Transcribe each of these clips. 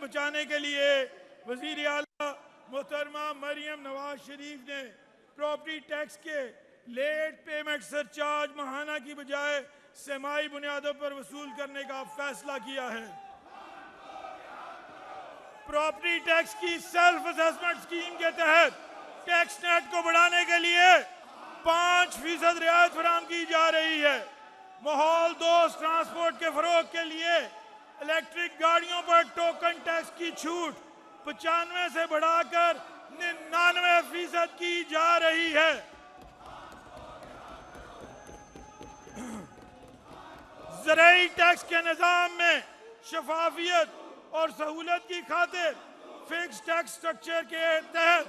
बचाने के लिए वज़ीर आला मोहतरमा मरियम नवाज शरीफ ने प्रॉपर्टी टैक्स के लेट पेमेंट सरचार्ज माहाना की बजाय सेमाई बुनियादों पर वसूल करने का फैसला किया है। प्रॉपर्टी टैक्स की सेल्फ असेसमेंट स्कीम के तहत टैक्स नेट को बढ़ाने के लिए 5% रियायत फराहम की जा रही है। माहौल दोस्त ट्रांसपोर्ट के फरोग के लिए इलेक्ट्रिक गाड़ियों पर टोकन टैक्स की छूट 95 से बढ़ाकर 99% की जा रही है। ज़राई टैक्स के निज़ाम में शफाफियत और सहूलत की खातिर फिक्स टैक्स स्ट्रक्चर के तहत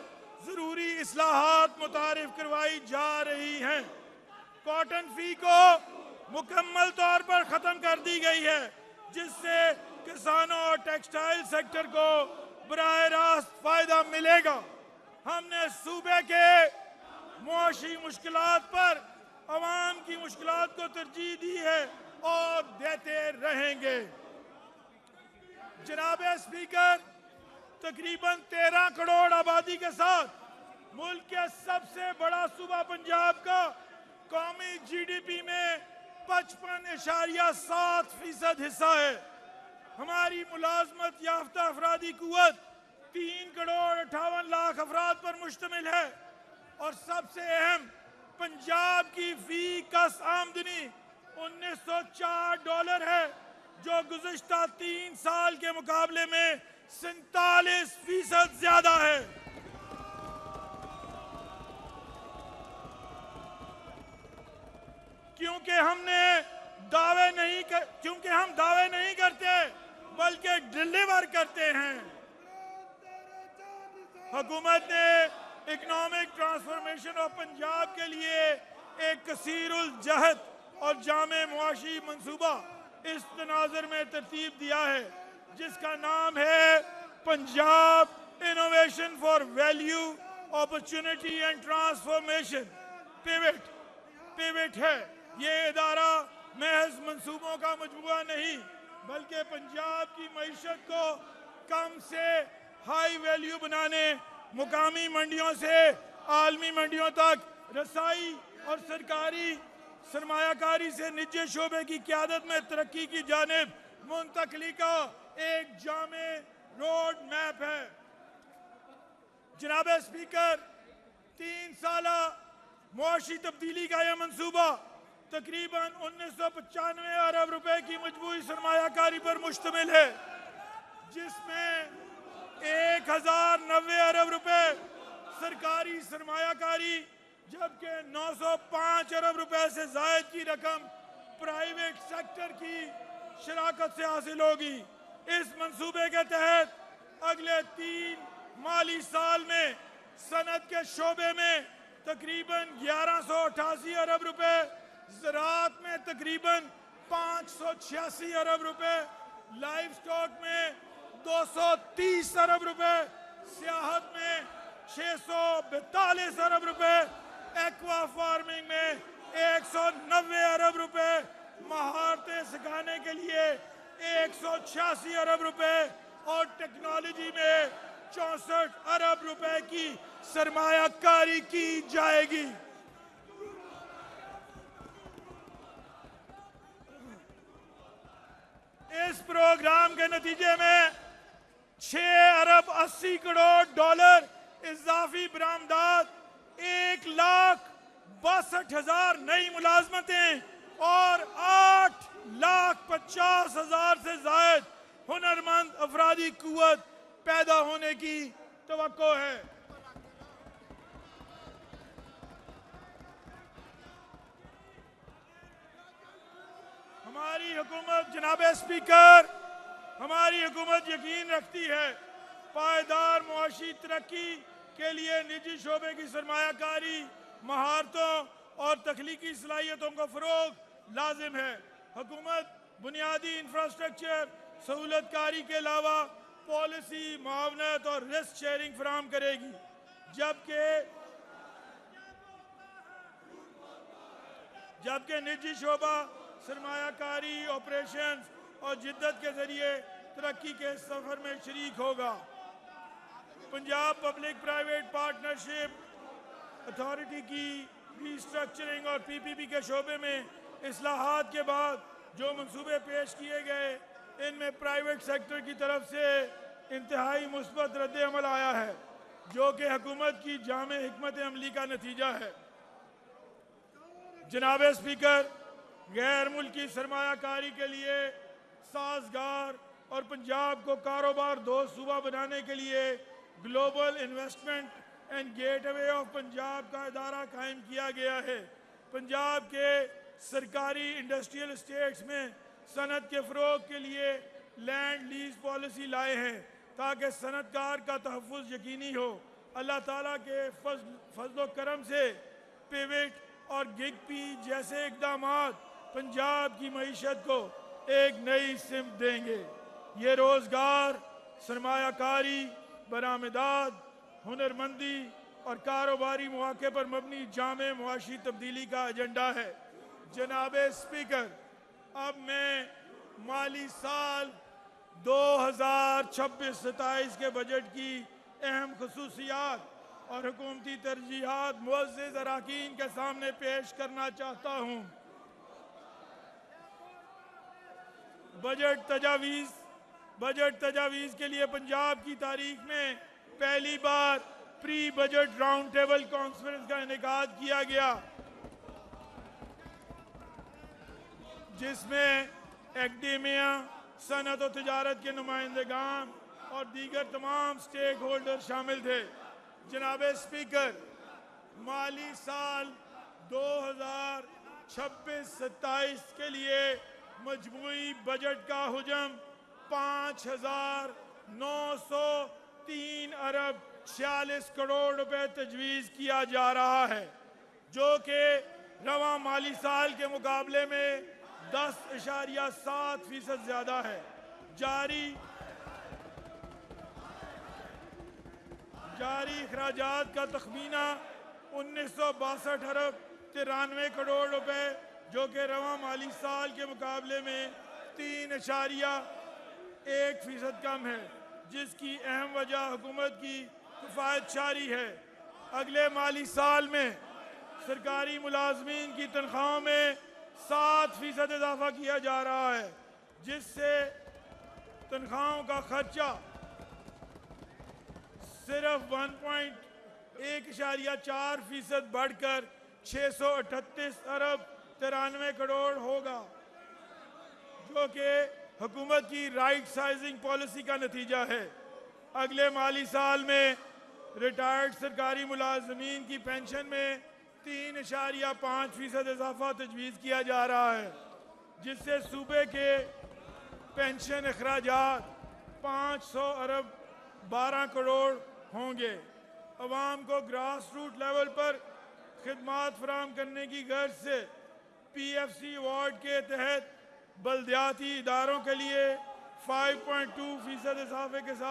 जरूरी इस्लाहात मुतारिफ करवाई जा रही हैं। कॉटन फी को मुकम्मल तौर पर खत्म कर दी गई है, जिससे किसानों और टेक्सटाइल सेक्टर को बराह रास्त फायदा मिलेगा। हमने सूबे के मुआशी मुश्किलात पर अवाम की मुश्किलात को तरजीह दी है और देते रहेंगे। जनाब स्पीकर, तकरीबन 13 करोड़ आबादी के साथ मुल्क के सबसे बड़ा सूबा पंजाब का कौमी GDP में 55.7% हिस्सा है। हमारी मुलाजमत याफ्ता अफरादी कुव्वत 3 करोड़ 58 लाख अफराद पर मुश्तमिल है और सबसे अहम पंजाब की फी कस आमदनी $1904 है, जो गुज़िश्ता 3 साल के मुकाबले में 47% ज्यादा है। क्योंकि हम दावे नहीं करते बल्कि डिलीवर करते हैं। हुकूमत ने इकोनॉमिक ट्रांसफॉर्मेशन ऑफ पंजाब के लिए एक कसीरुल जहद और जामे मुआशी मंसूबा इस तनाज़ुर में तरतीब दिया है, जिसका नाम है Punjab innovation for value opportunity and transformation pivot है। ये इदारा महज मंसूबों का मजमुआ नहीं, बल्कि पंजाब की मईशत को कम से हाई वैल्यू बनाने, मुकामी मंडियों से आलमी मंडियों तक रसाई और सरकारी सरमायाकारी से निजी शोबे की क़यादत में तरक्की की जानिब मुंतकली का एक जामे रोड मैप है। जनाब स्पीकर, 3 साला मुआशी तब्दीली का यह मंसूबा तकरीबन 1995 अरब रुपए की मजबूरी सरमायाकारी पर मुश्तमिल है, जिसमें 1090 अरब रुपए सरकारी सरमायाकारी जबकि 905 अरब रुपए से जायद की रकम प्राइवेट सेक्टर की शराकत से हासिल होगी। इस मंसूबे के तहत अगले 3 माली साल में सनत के शोबे में तकरीबन 1188 अरब रुपए, ज़राअत में तकरीबन 586 अरब रुपए, लाइफ स्टॉक में 230 अरब रुपए, सियाहत में 642 अरब रुपए, एक्वा फार्मिंग में 190 अरब रुपए, महारतें सिखाने के लिए 186 अरब रुपए और टेक्नोलॉजी में 64 अरब रुपए की सरमायाकारी की जाएगी। इस प्रोग्राम के नतीजे में 6 अरब 80 करोड़ डॉलर इजाफी बरामदात, 1,62,000 नई मुलाजमतें और 8,50,000 से जायद हुनरमंद अफरादी कुव्वत पैदा होने की तवक्को है। हमारी हुकूमत, जनाब स्पीकर, हमारी हुकूमत यकीन रखती है पायदार मुआशी तरक्की के लिए निजी शोबे की सरमायाकारी, महारतों और तख्लीकी सलाहियतों को फरोग लाजिम है। हुकूमत बुनियादी इंफ्रास्ट्रक्चर सहूलतकारी के अलावा पॉलिसी, मुआवनत और रिस्क शेयरिंग फराहम करेगी, जबकि निजी शोबा सरमायाकारी, ऑपरेशंस और जिद्दत के जरिए तरक्की के सफर में शरीक होगा। Punjab public private partnership authority की रीस्ट्रक्चरिंग और पीपीपी के शोबे में इस्लाहात के बाद जो मंसूबे पेश किए गए, इनमें प्राइवेट सेक्टर की तरफ से इंतहाई मुस्बत रद्द अमल आया है, जो कि हुकूमत की जामे हिकमत अमली का नतीजा है। जनाब स्पीकर, गैर मुल्की सरमायाकारी के लिए साजगार और पंजाब को कारोबार दोस्त सूबा बनाने के लिए global investment and gateway of Punjab का इदारा कायम किया गया है। पंजाब के सरकारी इंडस्ट्रियल स्टेट्स में सनत के फ़रोग के लिए लैंड लीज पॉलिसी लाए हैं ताकि सनतकार का तहफ़्फ़ुज़ यकीनी हो। अल्लाह ताला के फजल करम से पिवट और गिगपी जैसे इक़दामात पंजाब की मईशत को एक नई सिमत देंगे। ये रोज़गार, सरमायाकारी, बरामदात, हुनरमंदी और कारोबारी मौके पर मबनी जामे मुआशी तब्दीली का एजेंडा है। जनाब स्पीकर, अब मैं माली साल 2026-27 के बजट की अहम खुसूसियात और हुकूमती तरजीहात मुअज़्ज़िज़ अरकान के सामने पेश करना चाहता हूँ। बजट तजावीज़ के लिए पंजाब की तारीख में पहली बार pre budget round table conference का इनेकाद किया गया, जिसमें एकेडमिया, सनत और तिजारत के नुमाइंदगान और दीगर तमाम स्टेक होल्डर शामिल थे। जनाब स्पीकर, माली साल 2026-27 के लिए मजमूई बजट का हुजम 5,903 अरब 46 करोड़ रुपए तजवीज़ किया जा रहा है, जो कि रवा माली साल के मुकाबले में 10.7% ज़्यादा है। जारी अखराजात का तखमीना 1962 अरब 93 करोड़ रुपए, जो कि रवा माली साल के मुकाबले में 3.1% कम है, जिसकी अहम वजह हुकूमत की किफ़ायतशारी है। अगले माली साल में सरकारी मुलाजमीन की तनख्वाहों में 7% इजाफा किया जा रहा है, जिससे तनख्वाहों का खर्चा सिर्फ 1.4% बढ़कर 638 अरब 93 करोड़ होगा, जो कि हुकूमत की राइट साइजिंग पॉलिसी का नतीजा है। अगले माली साल में रिटायर्ड सरकारी मुलाजमीन की पेंशन में 3.5% इजाफा तजवीज़ किया जा रहा है, जिससे सूबे के पेंशन अखराजात 500 अरब 12 करोड़ होंगे। अवाम को ग्रास रूट लेवल पर खिदमात फराहम करने की गर्ज से PFC अवार्ड के तहत बल्दियाती इदारों के लिए 5.2% इजाफे के साथ